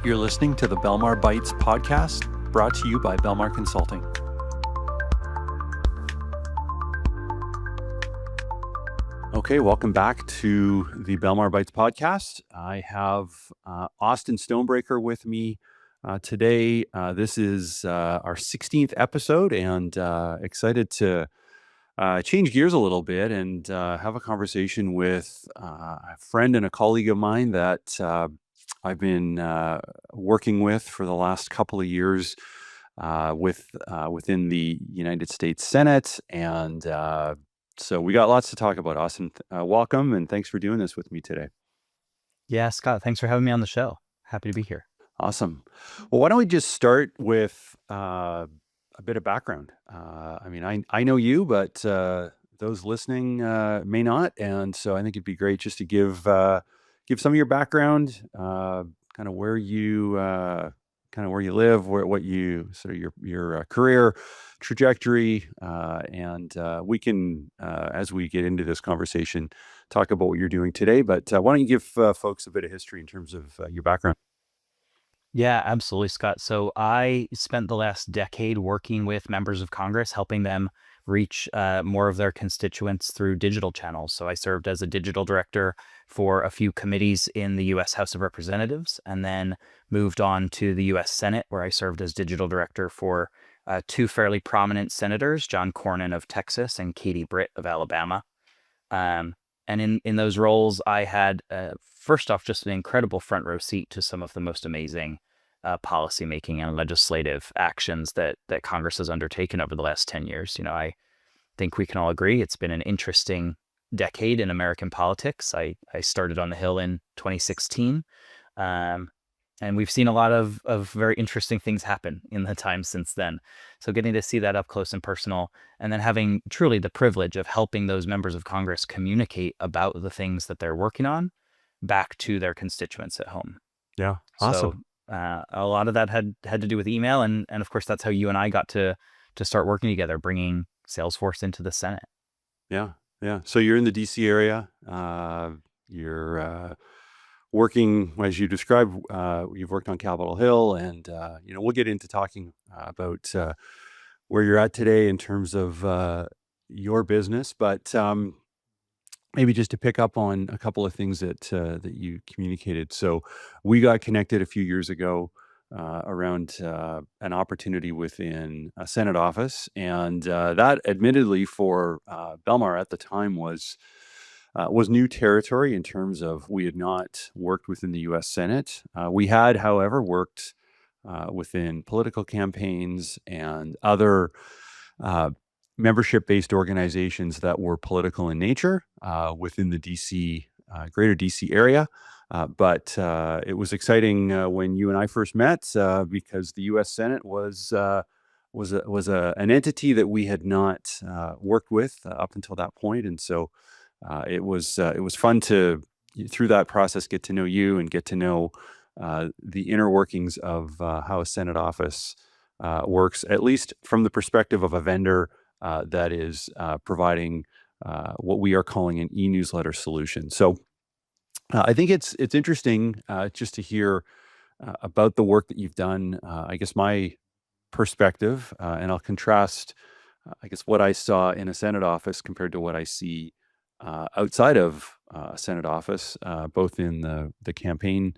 You're listening to the Belmar Bytes podcast, brought to you by Belmar Consulting. Okay, welcome back to the Belmar Bytes podcast. I have Austin Stonebreaker with me today. This is our 16th episode, and excited to change gears a little bit and have a conversation with a friend and a colleague of mine that I've been working with for the last couple of years within the United States Senate. And so we got lots to talk about. Austin, welcome, and thanks for doing this with me today. Yeah, Scott, thanks for having me on the show. Happy to be here. Awesome. Well, why don't we just start with a bit of background? I know you, but those listening may not, and so I think it'd be great just to give some of your background, kind of where you live, what you sort of your career trajectory, and we can, as we get into this conversation, talk about what you're doing today. But why don't you give folks a bit of history in terms of your background? Yeah, absolutely, Scott. So I spent the last decade working with members of Congress, helping them reach more of their constituents through digital channels. So I served as a digital director for a few committees in the U.S. House of Representatives, and then moved on to the U.S. Senate, where I served as digital director for two fairly prominent senators, John Cornyn of Texas and Katie Britt of Alabama. And in those roles, I had, first off, just an incredible front row seat to some of the most amazing policymaking and legislative actions that Congress has undertaken over the last 10 years. You know, I think we can all agree it's been an interesting decade in American politics. I started on the Hill in 2016, and we've seen a lot of very interesting things happen in the time since then. So getting to see that up close and personal, and then having truly the privilege of helping those members of Congress communicate about the things that they're working on back to their constituents at home. Yeah, awesome. So a lot of that had to do with email, and of course that's how you and I got to start working together, bringing Salesforce into the Senate. Yeah. So you're in the DC area. You're working, as you described, you've worked on Capitol Hill, and we'll get into talking about where you're at today in terms of your business. But maybe just to pick up on a couple of things that you communicated. So we got connected a few years ago around an opportunity within a Senate office, and that, admittedly, for Belmar at the time was new territory in terms of we had not worked within the U.S. Senate. We had, however, worked within political campaigns and other membership-based organizations that were political in nature within the DC, greater DC area. But it was exciting when you and I first met because the U.S. Senate was an entity that we had not worked with up until that point, and so it was fun to, through that process, get to know you and get to know the inner workings of how a Senate office works, at least from the perspective of a vendor that is providing what we are calling an e-newsletter solution. So I think it's interesting just to hear about the work that you've done. I guess my perspective, and I'll contrast, I guess, what I saw in a Senate office compared to what I see outside of a Senate office, both in the campaign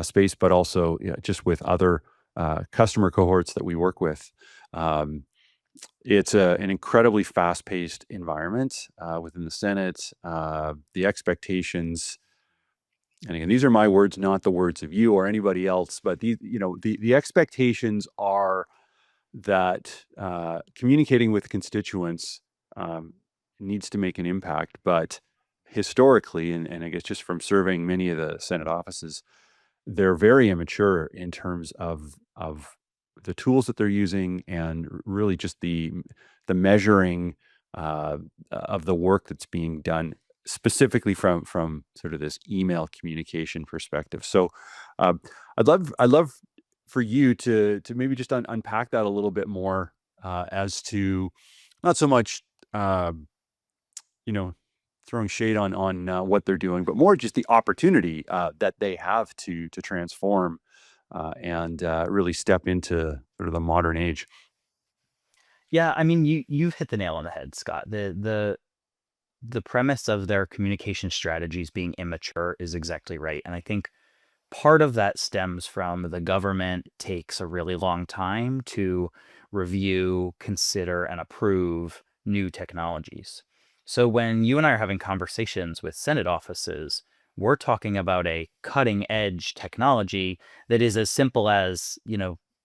space, but also just with other customer cohorts that we work with. It's an incredibly fast-paced environment within the Senate. The expectations, and again, these are my words, not the words of you or anybody else, but the expectations are that communicating with constituents needs to make an impact. But historically, and I guess just from serving many of the Senate offices, they're very immature in terms of the tools that they're using, and really just the measuring of the work that's being done, specifically from sort of this email communication perspective. So I'd love for you to maybe just unpack that a little bit more as to not so much throwing shade on what they're doing, but more just the opportunity that they have to transform and really step into sort of the modern age. Yeah, I mean, you've hit the nail on the head, Scott. The premise of their communication strategies being immature is exactly right. And I think part of that stems from the government takes a really long time to review, consider, and approve new technologies. So when you and I are having conversations with Senate offices, we're talking about a cutting edge technology that is as simple as,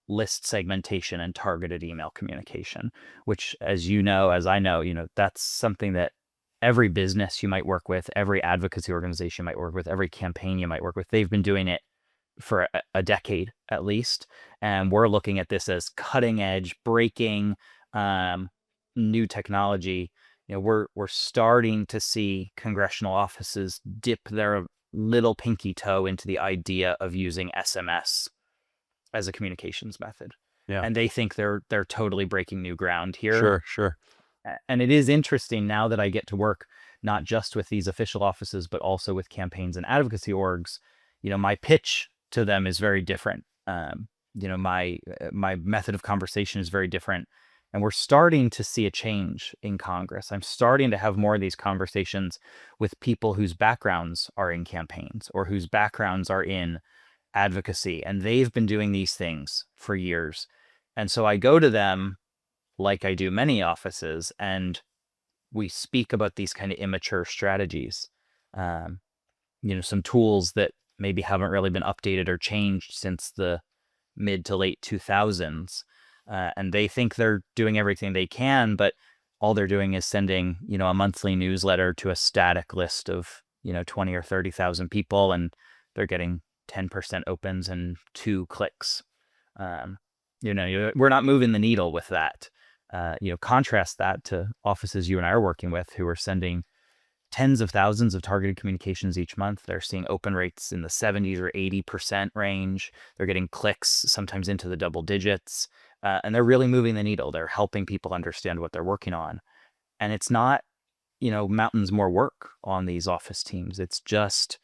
list segmentation and targeted email communication, which, as you know, as I know, that's something that every business you might work with, every advocacy organization you might work with, every campaign you might work with, they've been doing it for a decade at least. And we're looking at this as cutting edge, breaking, um, new technology. We're starting to see congressional offices dip their little pinky toe into the idea of using SMS as a communications method. Yeah, And they think they're totally breaking new ground here. sure, sure. And it is interesting now that I get to work not just with these official offices, but also with campaigns and advocacy orgs. My pitch to them is very different. My method of conversation is very different, and we're starting to see a change in Congress. I'm starting to have more of these conversations with people whose backgrounds are in campaigns or whose backgrounds are in advocacy, and they've been doing these things for years. And so I go to them like I do many offices, and we speak about these kind of immature strategies. Um, some tools that maybe haven't really been updated or changed since the mid to late 2000s. And they think they're doing everything they can, but all they're doing is sending, a monthly newsletter to a static list of, 20 or 30,000 people, and they're getting 10% opens and 2 clicks. Um, we're not moving the needle with that. Contrast that to offices you and I are working with who are sending tens of thousands of targeted communications each month. They're seeing open rates in the 70s or 80% range. They're getting clicks sometimes into the double digits, and they're really moving the needle. They're helping people understand what they're working on. And it's not, mountains more work on these office teams. It's just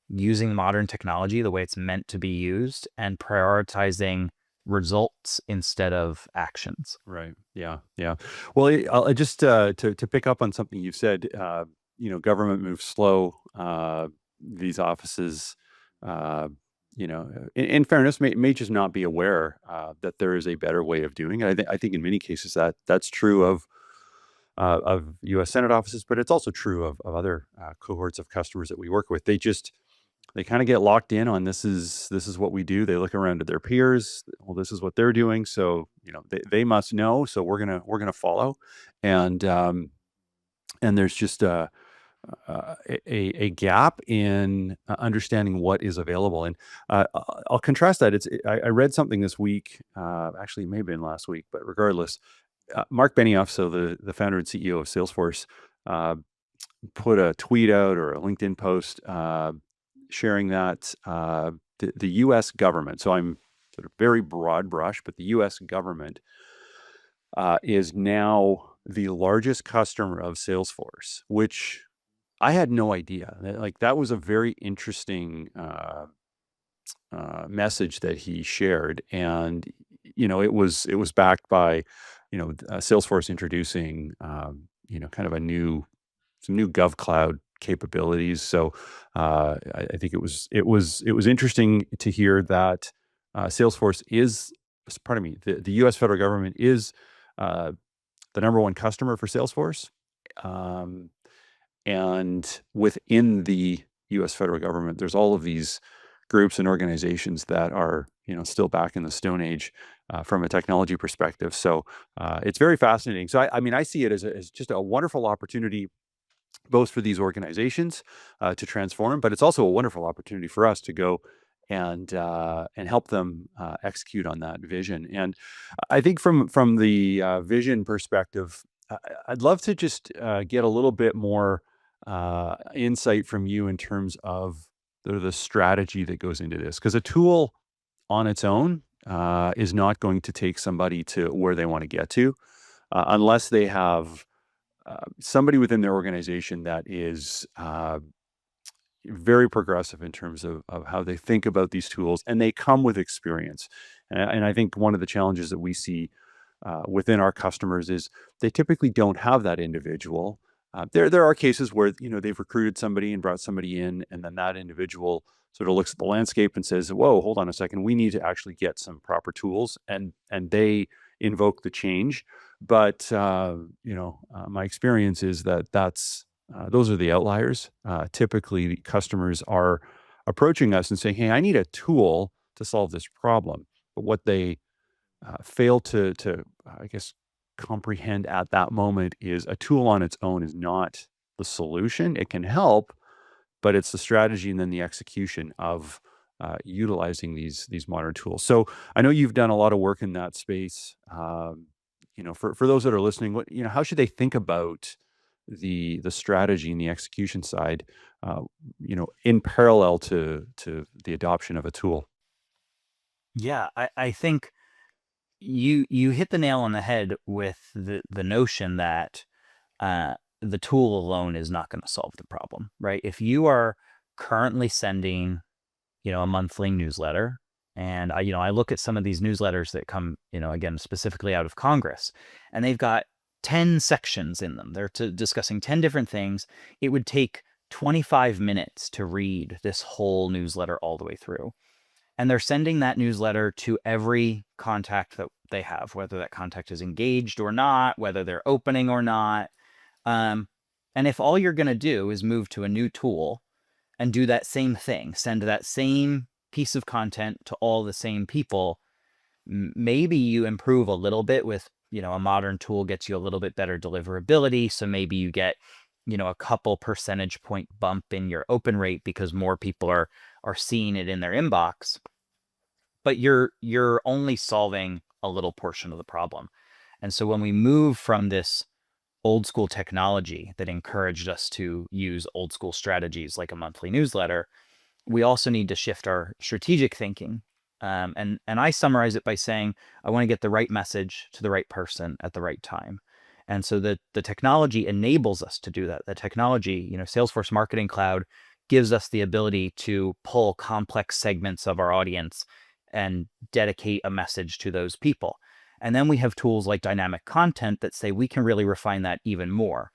using modern technology the way it's meant to be used and prioritizing results instead of actions. Right. Yeah. Yeah. Well, I just to pick up on something you said. Government moves slow. These offices, uh, in fairness, may just not be aware that there is a better way of doing it. I think in many cases that's true of U.S. Senate offices, but it's also true of other cohorts of customers that we work with. They kind of get locked in on this is what we do. They look around at their peers. Well, this is what they're doing, so they must know. So we're gonna follow, and there's just a gap in understanding what is available. And I'll contrast that. I read something this week. Actually, it may have been last week, but regardless, Mark Benioff, so the founder and CEO of Salesforce, uh, put a tweet out or a LinkedIn post sharing that the U.S. government. So I'm sort of very broad brush, but the U.S. government is now the largest customer of Salesforce, which I had no idea. Like that was a very interesting message that he shared, and it was backed by Salesforce introducing kind of some new Gov Cloud capabilities. So I think it was interesting to hear that Salesforce is, pardon me, the U.S. federal government is uh, the number one customer for Salesforce. Um, and within the U.S. federal government, there's all of these groups and organizations that are, still back in the Stone Age from a technology perspective. So it's very fascinating. So I mean, I see it as just a wonderful opportunity, both for these organizations to transform, but it's also a wonderful opportunity for us to go and help them execute on that vision. And I think from the vision perspective, I'd love to just get a little bit more insight from you in terms of the strategy that goes into this, because a tool on its own is not going to take somebody to where they want to get to unless they have somebody within their organization that is very progressive in terms of how they think about these tools, and they come with experience. And I think one of the challenges that we see within our customers is they typically don't have that individual. There are cases where they've recruited somebody and brought somebody in, and then that individual sort of looks at the landscape and says, "Whoa, hold on a second, we need to actually get some proper tools," and they invoke the change. But my experience is that those are the outliers. Typically, the customers are approaching us and saying, "Hey, I need a tool to solve this problem." But what they fail to I guess comprehend at that moment is a tool on its own is not the solution. It can help, but it's the strategy and then the execution of utilizing these modern tools. So I know you've done a lot of work in that space. For those that are listening, how should they think about the strategy and the execution side, in parallel to the adoption of a tool? Yeah, I think you hit the nail on the head with the notion that the tool alone is not going to solve the problem, right? If you are currently sending, a monthly newsletter, and I look at some of these newsletters that come, again, specifically out of Congress, and they've got 10 sections in them. They're discussing 10 different things. It would take 25 minutes to read this whole newsletter all the way through. And they're sending that newsletter to every contact that they have, whether that contact is engaged or not, whether they're opening or not. Um, and if all you're going to do is move to a new tool and do that same thing, send that same piece of content to all the same people, maybe you improve a little bit with, a modern tool gets you a little bit better deliverability. So maybe you get, a couple percentage point bump in your open rate because more people are seeing it in their inbox. But you're only solving a little portion of the problem. And so when we move from this old school technology that encouraged us to use old school strategies like a monthly newsletter, we also need to shift our strategic thinking. And I summarize it by saying, I want to get the right message to the right person at the right time. And so the technology enables us to do that. The technology, Salesforce Marketing Cloud gives us the ability to pull complex segments of our audience and dedicate a message to those people. And then we have tools like dynamic content that say we can really refine that even more.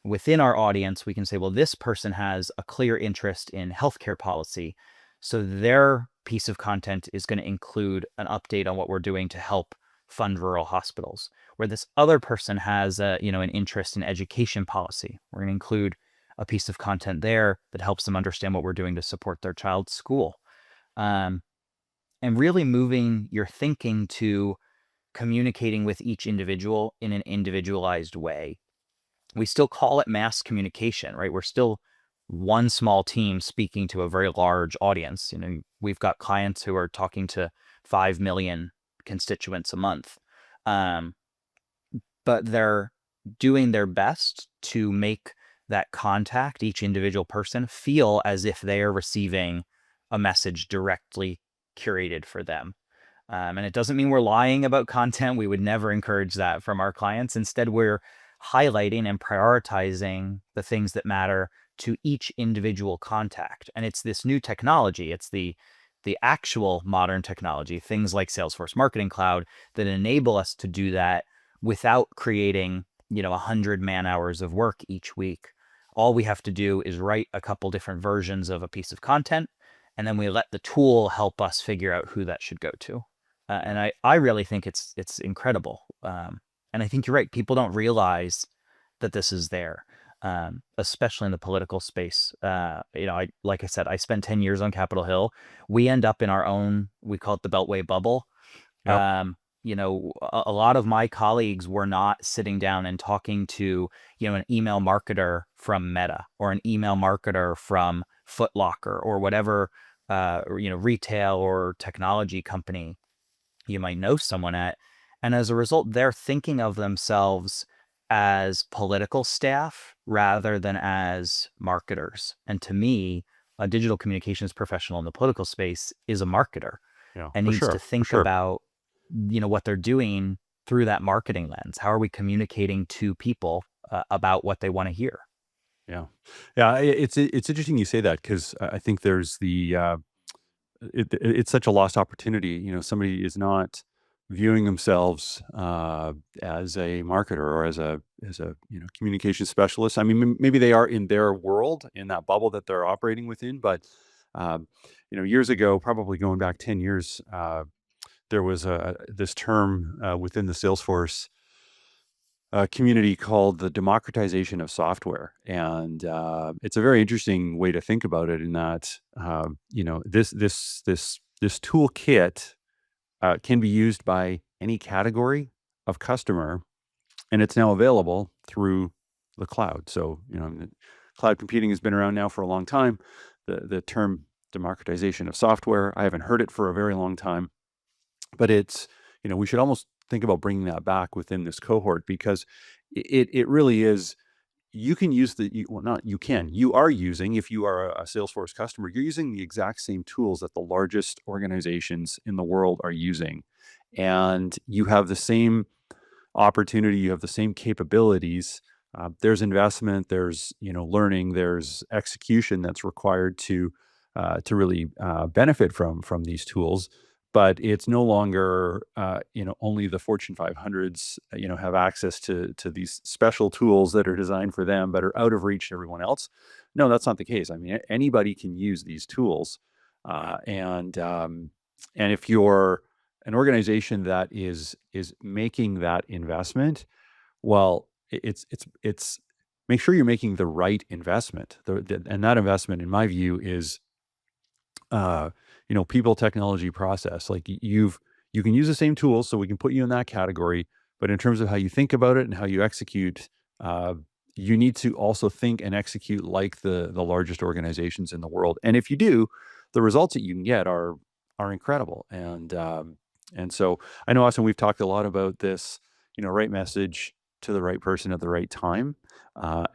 Within our audience, we can say, well, this person has a clear interest in healthcare policy. So their piece of content is going to include an update on what we're doing to help fund rural hospitals. Where this other person has an interest in education policy. We're going to include a piece of content there that helps them understand what we're doing to support their child's school. And really moving your thinking to communicating with each individual in an individualized way. We still call it mass communication, right? We're still one small team speaking to a very large audience. We've got clients who are talking to 5 million constituents a month. But they're doing their best to make that contact, each individual person, feel as if they are receiving a message directly curated for them. And it doesn't mean we're lying about content. We would never encourage that from our clients. Instead, we're highlighting and prioritizing the things that matter to each individual contact. And it's this new technology. It's the actual modern technology, things like Salesforce Marketing Cloud, that enable us to do that without creating, 100 man hours of work each week. All we have to do is write a couple different versions of a piece of content, and then we let the tool help us figure out who that should go to. And I really think it's incredible. And I think you're right. People don't realize that this is there, especially in the political space. Like I said, I spent 10 years on Capitol Hill. We end up in our own, we call it the Beltway bubble. Yep. A lot of my colleagues were not sitting down and talking to, an email marketer from Meta or an email marketer from Foot Locker or whatever, retail or technology company you might know someone at. And as a result, they're thinking of themselves as political staff rather than as marketers. And to me, a digital communications professional in the political space is a marketer Yeah, and for needs to sure, for think sure. about, what they're doing through that marketing lens. How are we communicating to people about what they want to hear? Yeah. Yeah. It's interesting you say that because I think there's it's such a lost opportunity. Somebody is not viewing themselves as a marketer or as a communication specialist. I mean, maybe they are in their world, in that bubble that they're operating within, but um, years ago, probably going back 10 years, there was this term within the Salesforce community called the democratization of software, and it's a very interesting way to think about it. In that, this toolkit can be used by any category of customer, and it's now available through the cloud. So, cloud computing has been around now for a long time. The term democratization of software, I haven't heard it for a very long time, but we should almost think about bringing that back within this cohort, because it really is. You can use well, not you can, you are using, if you are a Salesforce customer, you're using the exact same tools that the largest organizations in the world are using. And you have the same opportunity, you have the same capabilities. There's investment, there's learning, there's execution that's required to really benefit from these tools. But it's no longer only the Fortune 500s have access to these special tools that are designed for them but are out of reach to everyone else. No, that's not the case. I mean, anybody can use these tools, and if you're an organization that is making that investment, well, it's make sure you're making the right investment. And that investment, in my view, is people, technology, process. Like, you can use the same tools, so we can put you in that category. But in terms of how you think about it and how you execute, uh, you need to also think and execute like the largest organizations in the world. And if you do, the results that you can get are incredible. And so I know, Austin, we've talked a lot about this, right message to the right person at the right time.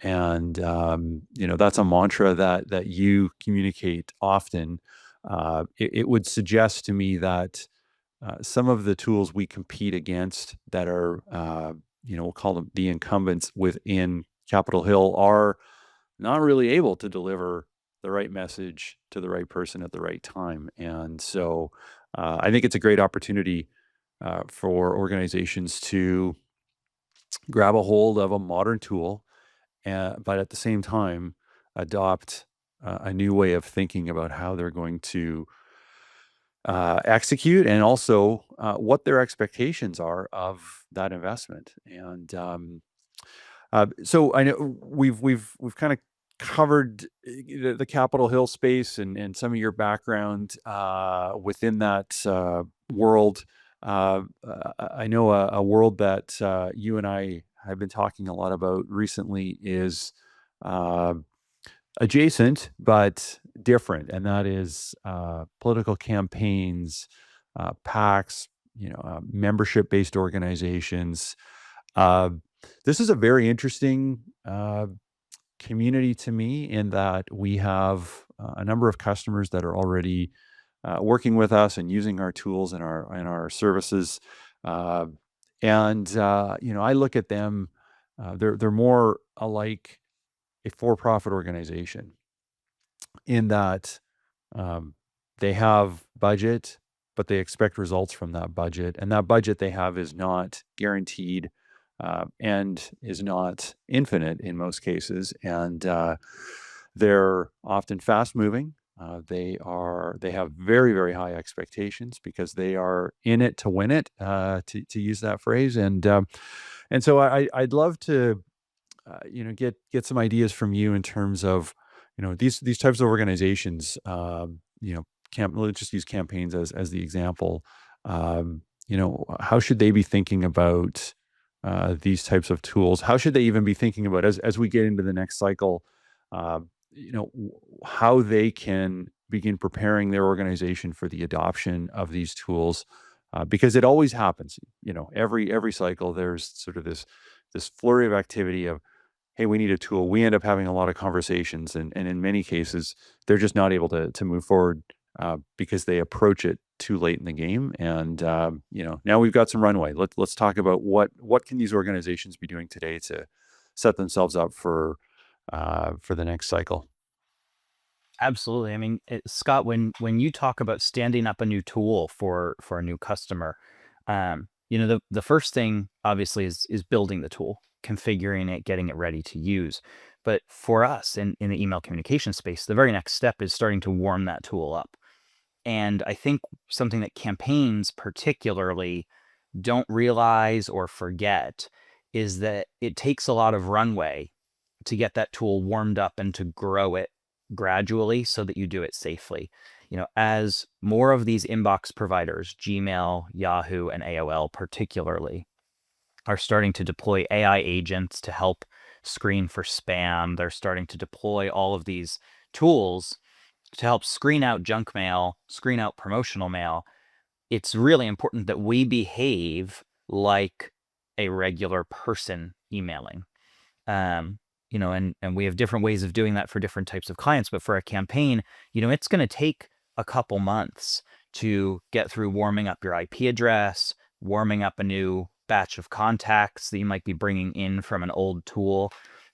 And that's a mantra that you communicate often. It would suggest to me that some of the tools we compete against that are, we'll call them the incumbents within Capitol Hill, are not really able to deliver the right message to the right person at the right time. And so I think it's a great opportunity for organizations to grab a hold of a modern tool, but at the same time, adopt a new way of thinking about how they're going to execute, and also what their expectations are of that investment. And so I know we've kind of covered the Capitol Hill space and some of your background within that world. I know a world that you and I have been talking a lot about recently is uh, adjacent but different, and that is political campaigns, PACs, membership-based organizations. Uh, this is a very interesting community to me, in that we have a number of customers that are already working with us and using our tools and our services. Uh, and I look at them; they're more alike a for-profit organization, in that um, they have budget, but they expect results from that budget, and that budget they have is not guaranteed, and is not infinite in most cases. And they're often fast moving. They have very, very high expectations because they are in it to win it, to use that phrase. And so I'd love to get some ideas from you in terms of these types of organizations. Let's just use campaigns as the example. How should they be thinking about these types of tools? How should they even be thinking about, as we get into the next cycle, uh, how they can begin preparing their organization for the adoption of these tools? Because it always happens. Every cycle, there's sort of this flurry of activity of, hey, we need a tool. We end up having a lot of conversations, and in many cases, they're just not able to move forward because they approach it too late in the game. And now we've got some runway. Let's talk about what can these organizations be doing today to set themselves up for for the next cycle. Absolutely. I mean, Scott, when you talk about standing up a new tool for a new customer, the first thing obviously is building the tool, configuring it, getting it ready to use. But for us in the email communication space, the very next step is starting to warm that tool up. And I think something that campaigns particularly don't realize or forget is that it takes a lot of runway to get that tool warmed up and to grow it gradually so that you do it safely. As more of these inbox providers, Gmail, Yahoo, and AOL particularly, are starting to deploy AI agents to help screen for spam, they're starting to deploy all of these tools to help screen out junk mail, screen out promotional mail. It's really important that we behave like a regular person emailing. um, and we have different ways of doing that for different types of clients. But for a campaign, it's going to take a couple months to get through warming up your IP address, warming up a new batch of contacts that you might be bringing in from an old tool,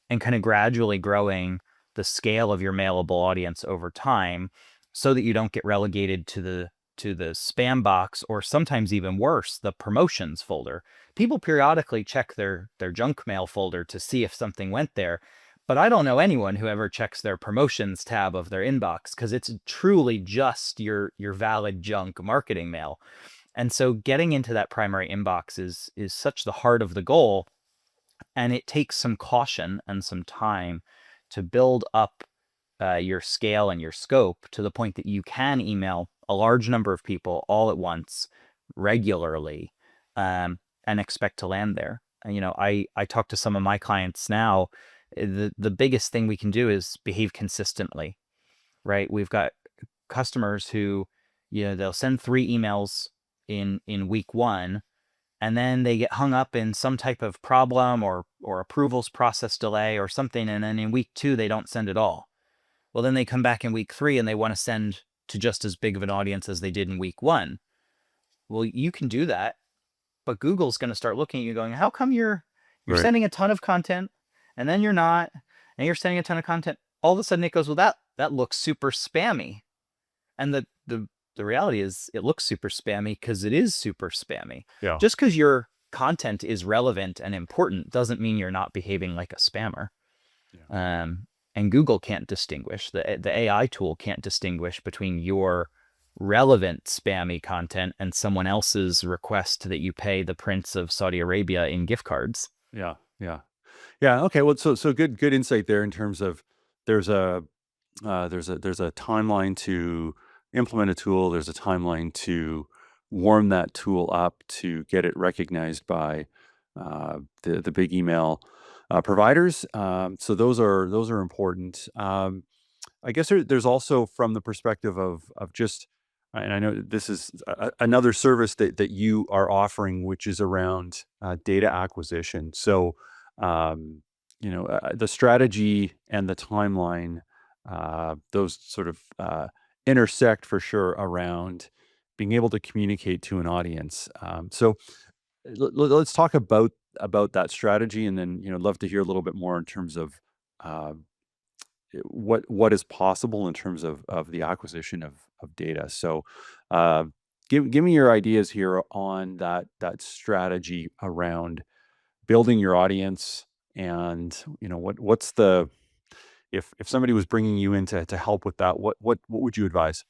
and kind of gradually growing the scale of your mailable audience over time so that you don't get relegated to the spam box, or sometimes even worse, the promotions folder. People periodically check their junk mail folder to see if something went there, but I don't know anyone who ever checks their promotions tab of their inbox, because it's truly just your valid junk marketing mail. And so getting into that primary inbox is such the heart of the goal, and it takes some caution and some time to build up your scale and your scope to the point that you can email a large number of people all at once, regularly, and expect to land there. And, I talk to some of my clients now. The biggest thing we can do is behave consistently, right? We've got customers who, they'll send 3 emails in week 1, and then they get hung up in some type of problem or approvals process delay or something, and then in week 2 they don't send at all. Well, then they come back in week 3 and they want to send to just as big of an audience as they did in week 1. Well, you can do that, but Google's going to start looking at you going, how come you're Right. sending a ton of content and then you're not, and you're sending a ton of content? All of a sudden it goes, well, that looks super spammy. And the reality is it looks super spammy because it is super spammy. Yeah. Just because your content is relevant and important doesn't mean you're not behaving like a spammer. Yeah. And Google can't distinguish, the AI tool can't distinguish between your relevant spammy content and someone else's request that you pay the Prince of Saudi Arabia in gift cards. Yeah. Yeah. Yeah. Okay. Well, so good insight there in terms of there's a there's a timeline to implement a tool. There's a timeline to warm that tool up to get it recognized by the big email providers. So those are important. I guess there's also from the perspective of just, and I know this is another service that you are offering, which is around data acquisition. So, the strategy and the timeline, those sort of intersect for sure around being able to communicate to an audience. So let's talk about that strategy, and then love to hear a little bit more in terms of uh, what is possible in terms of the acquisition of data. So, uh, give me your ideas here on that strategy around building your audience, and what's the if somebody was bringing you in to help with that, what would you advise?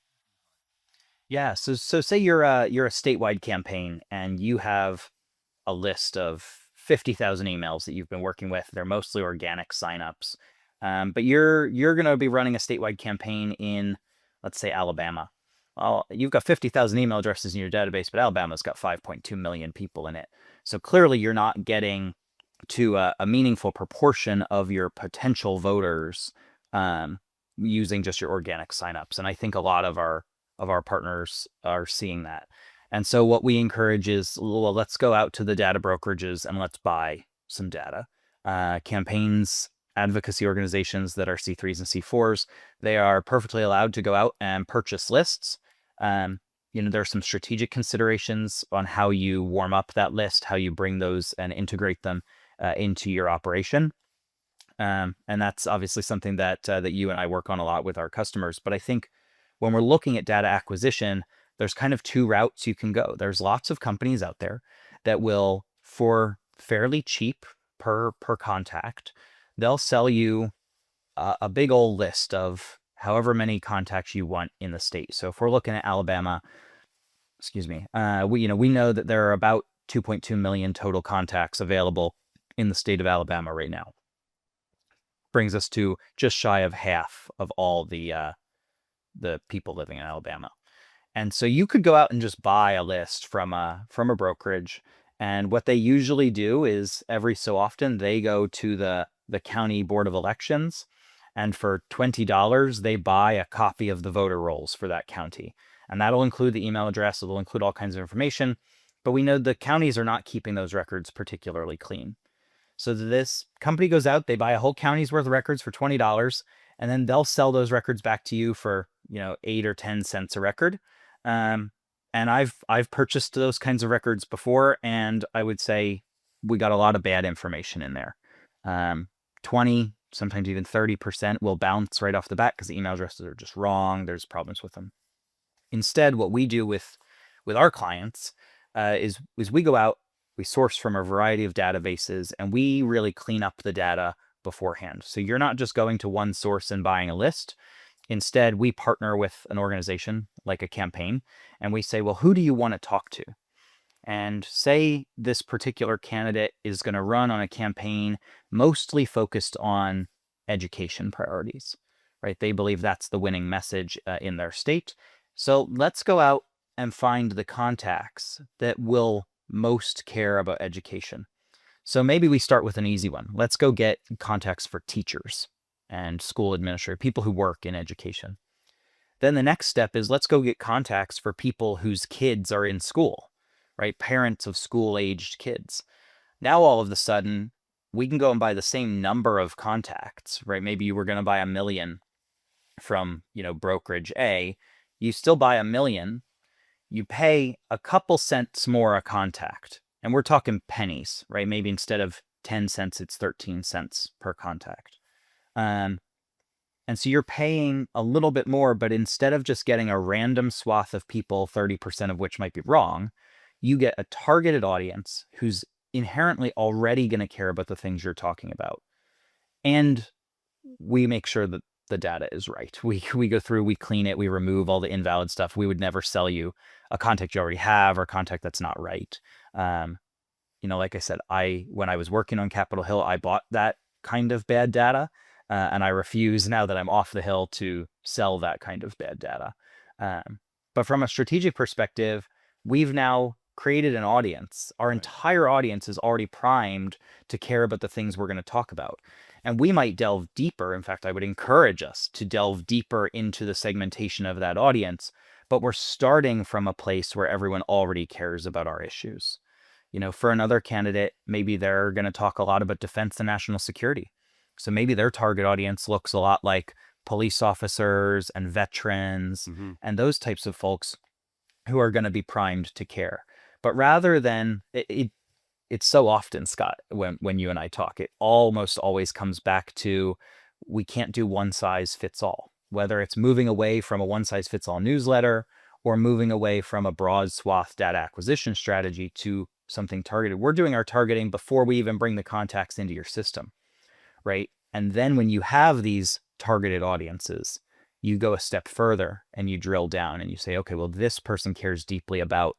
Yeah. So say you're a statewide campaign and you have a list of 50,000 emails that you've been working with. They're mostly organic signups. But you're going to be running a statewide campaign in, let's say, Alabama. Well, you've got 50,000 email addresses in your database, but Alabama's got 5.2 million people in it. So clearly you're not getting to a meaningful proportion of your potential voters, um, using just your organic signups. And I think a lot of our partners are seeing that. And so what we encourage is, well, let's go out to the data brokerages and let's buy some data. Campaigns, advocacy organizations that are C3s and C4s, they are perfectly allowed to go out and purchase lists. Um, there are some strategic considerations on how you warm up that list, how you bring those and integrate them into your operation. And that's obviously something that you and I work on a lot with our customers. But I think when we're looking at data acquisition, there's kind of two routes you can go. There's lots of companies out there that will, for fairly cheap per contact, they'll sell you a big old list of however many contacts you want in the state. So if we're looking at Alabama, excuse me, we know that there are about 2.2 million total contacts available in the state of Alabama right now. Brings us to just shy of half of all the people living in Alabama. And so you could go out and just buy a list from a brokerage. And what they usually do is every so often they go to the county board of elections, and for $20 they buy a copy of the voter rolls for that county. And that'll include the email address, it'll include all kinds of information. But we know the counties are not keeping those records particularly clean. So this company goes out, they buy a whole county's worth of records for $20, and then they'll sell those records back to you for 8 or 10 cents a record. And I've purchased those kinds of records before, and I would say we got a lot of bad information in there. 20, sometimes even 30% will bounce right off the bat because the email addresses are just wrong. There's problems with them. Instead, what we do with our clients is we go out, we source from a variety of databases, and we really clean up the data beforehand. So you're not just going to one source and buying a list. Instead, we partner with an organization like a campaign, and we say, well, who do you want to talk to? And say this particular candidate is going to run on a campaign mostly focused on education priorities, right? They believe that's the winning message in their state. So let's go out and find the contacts that will most care about education. So maybe we start with an easy one. Let's go get contacts for teachers and school administrators, people who work in education. Then the next step is let's go get contacts for people whose kids are in school, right? Parents of school-aged kids. Now all of a sudden, we can go and buy the same number of contacts, right? Maybe you were going to buy 1 million from, brokerage A. You still buy 1 million. You pay a couple cents more a contact. And we're talking pennies, right? Maybe instead of 10 cents, it's 13 cents per contact. And so you're paying a little bit more, but instead of just getting a random swath of people, 30% of which might be wrong, you get a targeted audience who's inherently already going to care about the things you're talking about. And we make sure that the data is right. We go through, we clean it, we remove all the invalid stuff. We would never sell you a contact you already have or a contact that's not right. Like I said, when I was working on Capitol Hill, I bought that kind of bad data. And I refuse now that I'm off the hill to sell that kind of bad data. But from a strategic perspective, we've now created an audience. Our entire audience is already primed to care about the things we're going to talk about. And we might delve deeper. In fact, I would encourage us to delve deeper into the segmentation of that audience. But we're starting from a place where everyone already cares about our issues. For another candidate, maybe they're going to talk a lot about defense and national security. So maybe their target audience looks a lot like police officers and veterans and those types of folks who are going to be primed to care. But rather than it's so often, Scott, when you and I talk, it almost always comes back to we can't do one size fits all, whether it's moving away from a one size fits all newsletter or moving away from a broad swath data acquisition strategy to something targeted. We're doing our targeting before we even bring the contacts into your system, right? And then when you have these targeted audiences, you go a step further and you drill down and you say, okay, well, this person cares deeply about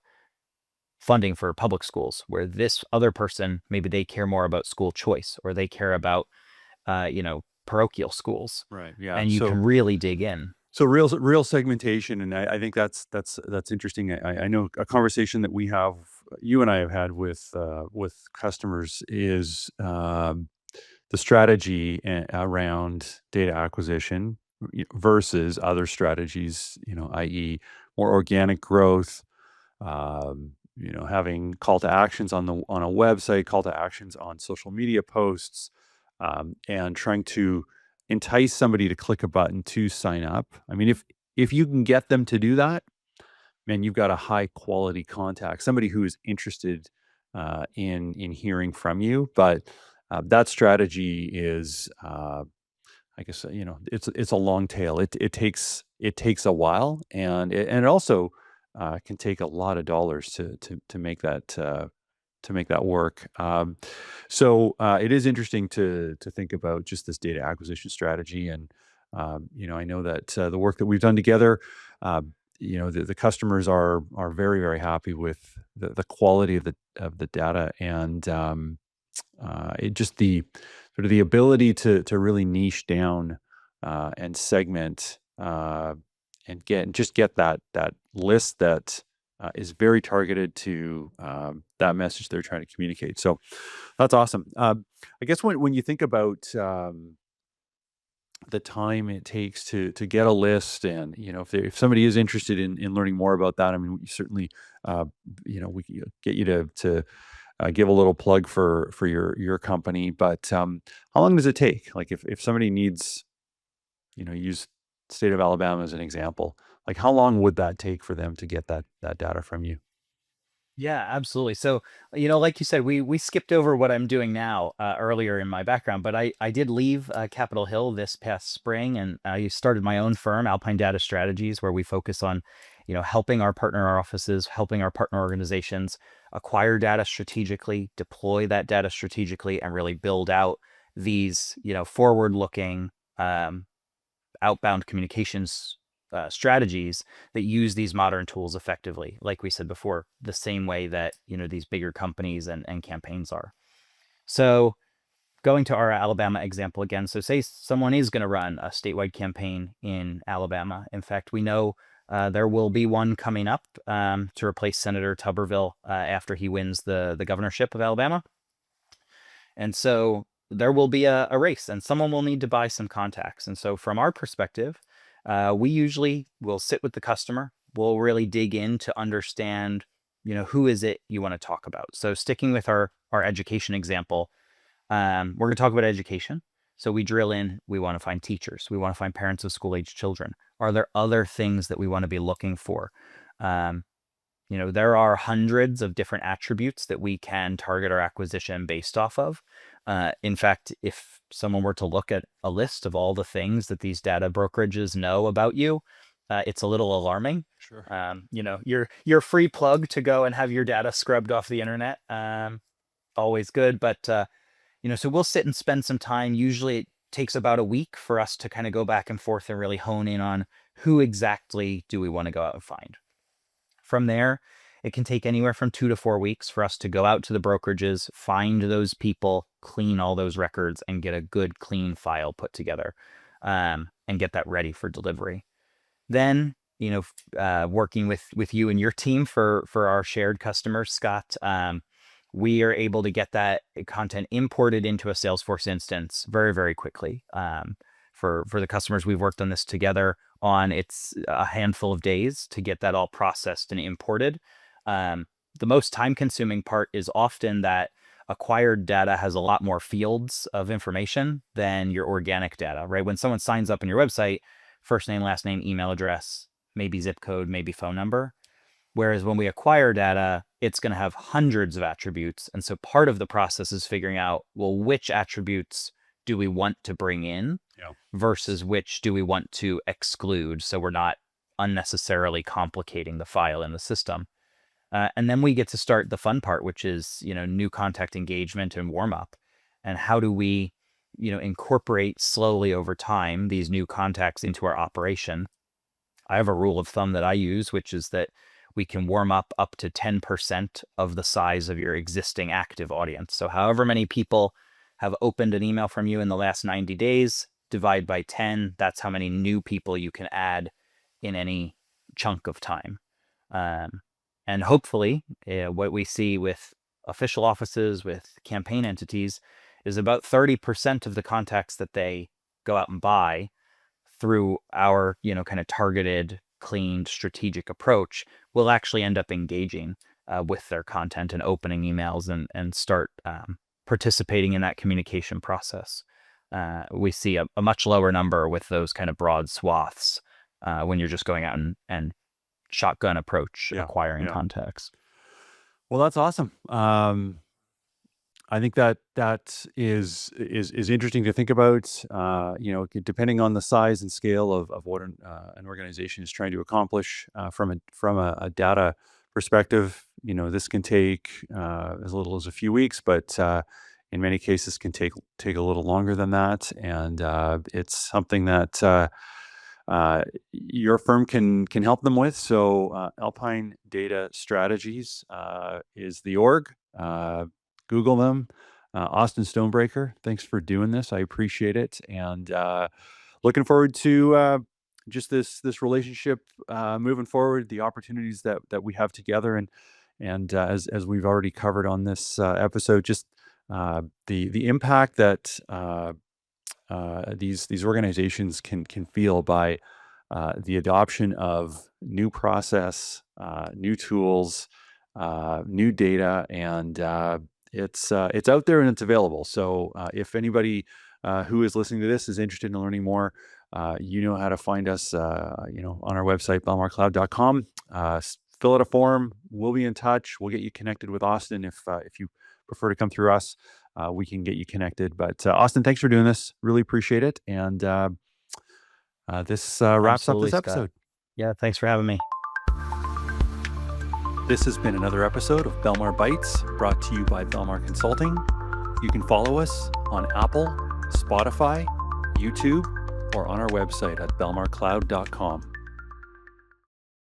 funding for public schools, where this other person, maybe they care more about school choice or they care about, parochial schools. Right. Yeah. And you can really dig in. So real segmentation, and I think that's interesting. I know a conversation that you and I have had with customers is the strategy around data acquisition versus other strategies, i.e. more organic growth, having call to actions on a website, call to actions on social media posts, and trying to entice somebody to click a button to sign up. I mean, if you can get them to do that, man, you've got a high quality contact, somebody who is interested in hearing from you. But That strategy is, I guess, it's a long tail. It takes a while, and it also can take a lot of dollars to make that work. So it is interesting to think about just this data acquisition strategy, and I know that the work that we've done together, uh, the customers are very very happy with the quality of the data, and it just the sort of the ability to really niche down and segment and get that list that is very targeted to that message they're trying to communicate. So that's awesome. I guess when you think about the time it takes to get a list, and if somebody is interested in learning more about that, I mean, we certainly uh, we can get you to give a little plug for your company. But how long does it take? Like if somebody needs, use state of Alabama as an example, like how long would that take for them to get that data from you? Yeah, absolutely. So, like you said, we skipped over what I'm doing now earlier in my background, but I did leave Capitol Hill this past spring, and I started my own firm, Alpine Data Strategies, where we focus on, helping our partner offices, helping our partner organizations acquire data strategically, deploy that data strategically, and really build out these, forward-looking um, outbound communications strategies that use these modern tools effectively. Like we said before, the same way that these bigger companies and campaigns are. So going to our Alabama example again. So say someone is going to run a statewide campaign in Alabama. In fact, we know there will be one coming up to replace Senator Tuberville after he wins the governorship of Alabama. And so there will be a race, and someone will need to buy some contacts. And so from our perspective, we usually will sit with the customer. We'll really dig in to understand, who is it you want to talk about. So sticking with our education example, we're going to talk about education. So we drill in. We want to find teachers. We want to find parents of school-age children. Are there other things that we want to be looking for? Um, there are hundreds of different attributes that we can target our acquisition based off of. In fact, if someone were to look at a list of all the things that these data brokerages know about you, it's a little alarming. Sure. Your free plug to go and have your data scrubbed off the internet, always good. But so we'll sit and spend some time. Usually, it takes about a week for us to kind of go back and forth and really hone in on who exactly do we want to go out and find. From there, it can take anywhere from 2 to 4 weeks for us to go out to the brokerages, find those people, clean all those records, and get a good, clean file put together, and get that ready for delivery. Then, working with you and your team for our shared customers, Scott, we are able to get that content imported into a Salesforce instance very, very quickly. For the customers we've worked on this together on, it's a handful of days to get that all processed and imported. The most time-consuming part is often that acquired data has a lot more fields of information than your organic data, right? When someone signs up on your website, first name, last name, email address, maybe zip code, maybe phone number. Whereas when we acquire data, it's going to have hundreds of attributes. And so part of the process is figuring out, well, which attributes do we want to bring in Yeah. versus which do we want to exclude, so we're not unnecessarily complicating the file in the system. And then we get to start the fun part, which is, new contact engagement and warm up. And how do we, incorporate slowly over time these new contacts into our operation? I have a rule of thumb that I use, which is that we can warm up to 10% of the size of your existing active audience. So however many people have opened an email from you in the last 90 days, divide by 10, that's how many new people you can add in any chunk of time. Um, and hopefully, what we see with official offices, with campaign entities, is about 30% of the contacts that they go out and buy through our, kind of targeted, cleaned, strategic approach will actually end up engaging with their content and opening emails and start participating in that communication process. We see a much lower number with those kind of broad swaths when you're just going out and shotgun approach Yeah. acquiring Yeah. contacts. Well, that's awesome. I think that is interesting to think about. Depending on the size and scale of what an organization is trying to accomplish from a data perspective, this can take as little as a few weeks, but in many cases can take a little longer than that. And it's something that your firm can help them with. So Alpine Data Strategies is the org. Google them. Austin Stonebreaker, thanks for doing this. I appreciate it, and looking forward to just this relationship moving forward. The opportunities that we have together, and as we've already covered on this episode, just the impact that these organizations can feel by the adoption of new process, new tools, new data, and it's out there and it's available. So if anybody who is listening to this is interested in learning more, you know how to find us. On our website, belmarcloud.com. Fill out a form. We'll be in touch. We'll get you connected with Austin if you prefer to come through us. We can get you connected. But Austin, thanks for doing this. Really appreciate it. And this wraps up Absolutely, this Scott. episode. Yeah, thanks for having me. This has been another episode of Belmar Bytes, brought to you by Belmar Consulting. You can follow us on Apple, Spotify, YouTube, or on our website at belmarcloud.com.